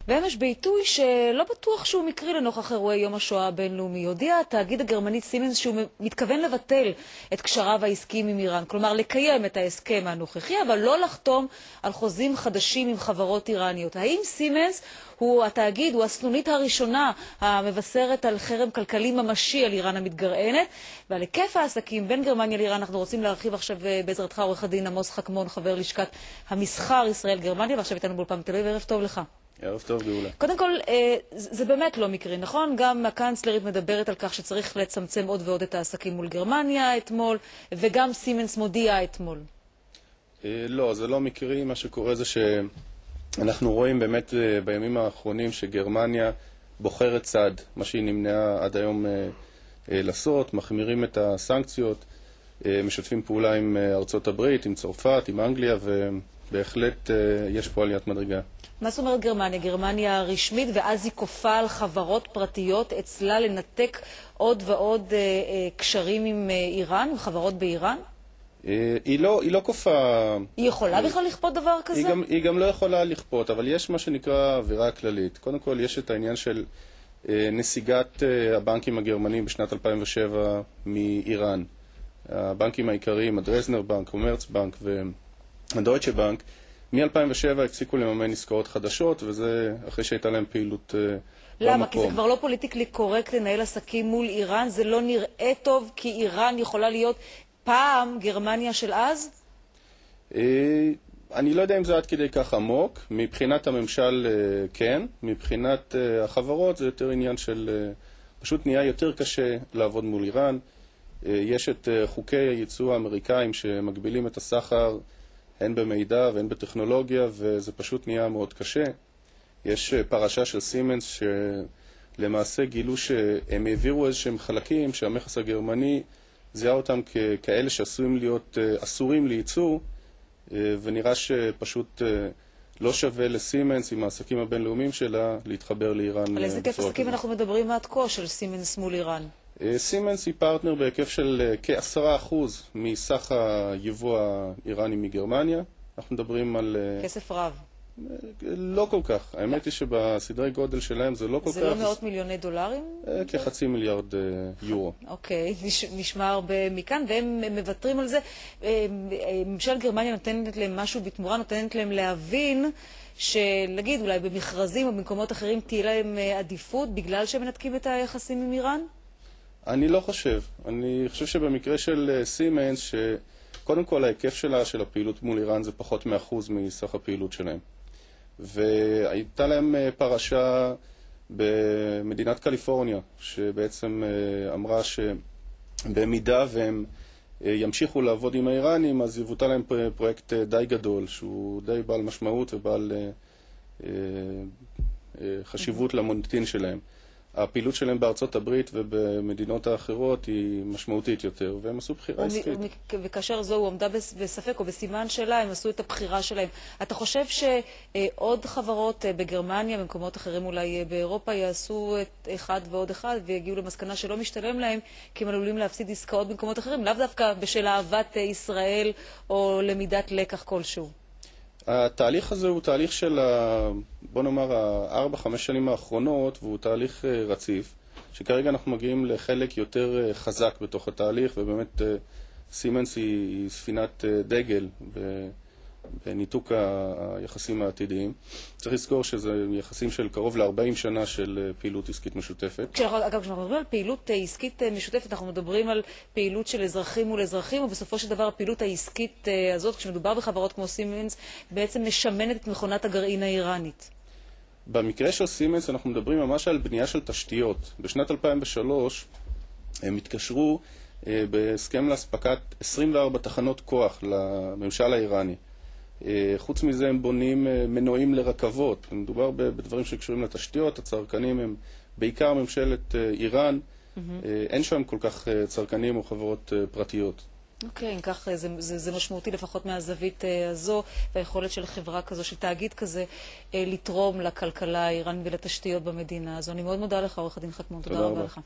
ואמש בעיתוי שלא בטוח שהוא מקרי לנוכח אירועי יום השואה הבינלאומי. הודיע התאגיד הגרמני סימנס שהוא מתכוון לבטל את קשריו העסקיים עם איראן. כלומר, לקיים את ההסכם הנוכחי, אבל לא לחתום על חוזים חדשים עם חברות איראניות. האם סימנס התאגיד הוא הסנונית הראשונה המבשרת על חרם כלכלי ממשי על איראן המתגרענת? ועל היקף העסקים בין גרמניה לאיראן אנחנו רוצים להרחיב עכשיו בעזרתך עורך הדין עמוס חכמון, חבר לשכת המסחר ישראל-גרמניה, ועכשיו איתנו באולפן תל אביב. ערב טוב לך. ערב טוב, גאולה. קודם כל, זה באמת לא מקרי, נכון? גם הקנצלרית מדברת על כך שצריך לצמצם עוד ועוד את העסקים מול גרמניה אתמול, וגם סימנס מודיע אתמול. לא, זה לא מקרי. מה שקורה זה שאנחנו רואים באמת בימים האחרונים שגרמניה בוחרת צד, מה שהיא נמנעה עד היום לעשות, מחמירים את הסנקציות, משתפים פעולה עם ארצות הברית, עם צרפת, עם אנגליה, ובהחלט יש פה עליית מדרגה. מה זאת אומרת גרמניה? גרמניה רשמית, ואז היא כופה על חברות פרטיות אצלה לנתק עוד ועוד קשרים עם איראן, עם חברות באיראן? היא לא כופה. היא יכולה בכלל לכפות דבר כזה? היא גם לא יכולה לכפות, אבל יש מה שנקרא אווירה כללית. קודם כל יש את העניין של נסיגת הבנקים הגרמנים בשנת 2007 מאיראן. הבנקים העיקריים, הדרזנר בנק, המרץ בנק והדויטשה בנק, מ-2007 הפסיקו לממן עסקאות חדשות, וזה אחרי שהייתה להם פעילות במקום. למה? כי זה כבר לא פוליטיקלי קורקט לנהל עסקים מול איראן? זה לא נראה טוב כי איראן יכולה להיות פעם גרמניה של אז? אני לא יודע אם זה עד כדי כך עמוק. מבחינת הממשל כן, מבחינת החברות זה יותר עניין של פשוט נהיה יותר קשה לעבוד מול איראן. יש את חוקי הייצוא האמריקאים שמגבילים את הסחר הן במידע והן בטכנולוגיה, וזה פשוט נהיה מאוד קשה. יש פרשה של סימנס שלמעשה גילו שהם העבירו איזשהם חלקים שהמכס הגרמני זיהה אותם ככאלה שעשויים להיות אסורים לייצור, ונראה שפשוט לא שווה לסימנס עם העסקים הבינלאומיים שלה להתחבר לאיראן. על איזה היקף עסקים אנחנו מדברים עד כה של סימנס מול איראן? סימנס היא פרטנר בהיקף של כ10% מסך היבוא האיראני מגרמניה. אנחנו מדברים על כסף רב. לא כל כך. האמת היא שבסדרי גודל שלהם זה לא כל כך. זה לא מאות מיליוני דולרים? כ0.5 מיליארד יורו. אוקיי, נשמע הרבה מכאן, והם מוותרים על זה. ממשלת גרמניה נותנת להם משהו בתמורה, נותנת להם להבין שלהגיד אולי במכרזים או במקומות אחרים תהיה להם עדיפות בגלל שהם מנתקים את היחסים עם איראן? אני לא חושב. אני חושב שבמקרה של סימנס, שקודם כל ההיקף שלה של הפעילות מול איראן זה פחות מ1% מסך הפעילות שלהם. והייתה להם פרשה במדינת קליפורניה, שבעצם אמרה שבמידה והם ימשיכו לעבוד עם האיראנים, אז יבוטל להם פרויקט די גדול, שהוא די בעל משמעות ובעל חשיבות למוניטין שלהם. הפעילות שלהם בארצות הברית ובמדינות האחרות היא משמעותית יותר, והם עשו בחירה עסקית. וכאשר זו עומדה בספק או בסימן שלה, הם עשו את הבחירה שלהם. אתה חושב שעוד חברות בגרמניה, במקומות אחרים אולי באירופה, יעשו את אחד ועוד אחד, ויגיעו למסקנה שלא משתלם להם, כי הם עלולים להפסיד עסקאות במקומות אחרים, לאו דווקא בשל אהבת ישראל או למידת לקח כלשהו? התהליך הזה הוא תהליך של, בוא נאמר, 4-5 שנים האחרונות, והוא תהליך רציף, שכרגע אנחנו מגיעים לחלק יותר חזק בתוך התהליך, ובאמת סימנס היא ספינת דגל בניתוק היחסים העתידיים. צריך לזכור שזה יחסים של קרוב ל-40 שנה של פעילות עסקית משותפת. אגב, כשאנחנו מדברים על פעילות עסקית משותפת, אנחנו מדברים על פעילות של אזרחים מול אזרחים, ובסופו של דבר הפעילות העסקית הזאת, כשמדובר בחברות כמו סימנס, בעצם משמנת את מכונת הגרעין האיראנית. במקרה של סימנס אנחנו מדברים ממש על בנייה של תשתיות. בשנת 2003 הם התקשרו בהסכם להספקת 24 תחנות כוח לממשל האיראני. חוץ מזה הם בונים מנועים לרכבות. מדובר בדברים שקשורים לתשתיות. הצרכנים הם בעיקר ממשלת איראן. אין שם כל כך צרכנים או חברות פרטיות. אוקיי, אם כך זה משמעותי לפחות מהזווית הזו, והיכולת של חברה כזו, של תאגיד כזה, לתרום לכלכלה האיראנית ולתשתיות במדינה הזו. אני מאוד מודה לך, עורך הדין חכמון. תודה רבה לך.